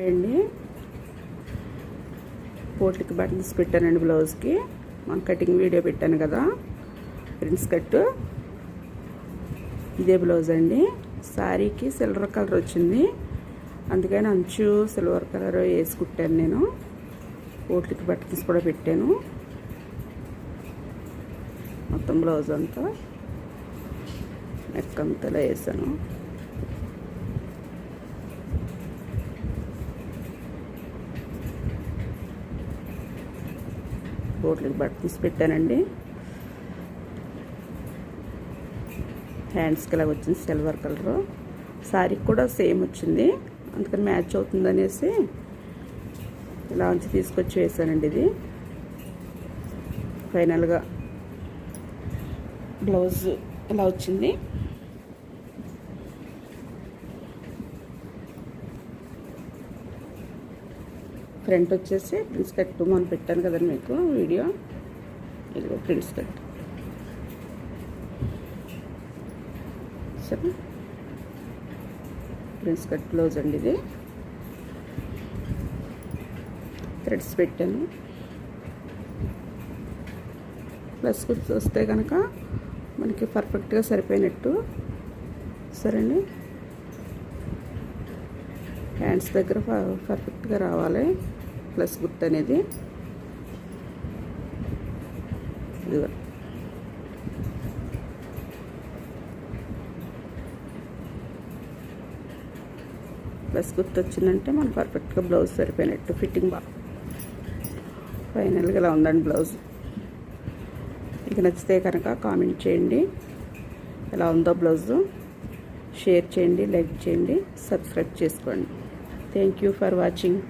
అండి పోట్లకి బటన్స్ పెట్టానండి. బ్లౌజ్కి మన కటింగ్ వీడియో పెట్టాను కదా, ప్రిన్స్ కట్. ఇదే బ్లౌజ్ అండి. శారీకి సిల్వర్ కలర్ వచ్చింది, అందుకని అంచు సిల్వర్ కలర్ వేసి కుట్టాను. నేను పోట్లకి బటన్స్ కూడా పెట్టాను. మొత్తం బ్లౌజ్ అంతా నెక్ అంతలా వేసాను. పోట్లకి బటన్స్ పెట్టానండి. హ్యాండ్స్కి ఇలా వచ్చింది సిల్వర్ కలరు. శారీకి కూడా సేమ్ వచ్చింది, అందుకని మ్యాచ్ అవుతుందనేసి ఇలా ఉంచి తీసుకొచ్చి వేసానండి. ఇది ఫైనల్గా బ్లౌజ్ ఇలా వచ్చింది. ఫ్రంట్ వచ్చేసి ప్రిన్స్ కట్ మనం పెట్టాను కదండి మీకు వీడియో. ఇదిగో ప్రిన్స్ కట్. సరే, ప్రిన్స్ కట్ బ్లౌజ్ అండి. ఇది థ్రెడ్స్ పెట్టాను. ప్లస్ కుర్చీ వస్తే కనుక మనకి పర్ఫెక్ట్గా సరిపోయినట్టు. సరే అండి, హ్యాండ్స్ దగ్గర పర్ఫెక్ట్గా రావాలి ప్లస్ గుర్తు అనేది. ఇదిగో ప్లస్ గుర్తు వచ్చిందంటే మన పర్ఫెక్ట్గా బ్లౌజ్ సరిపోయినట్టు, ఫిట్టింగ్ బాగా. ఫైనల్గా ఇలా ఉందండి బ్లౌజ్. మీకు నచ్చితే కనుక కామెంట్ చేయండి ఎలా ఉందో బ్లౌజు. షేర్ చేయండి, లైక్ చేయండి, సబ్స్క్రైబ్ చేసుకోండి. Thank you for watching.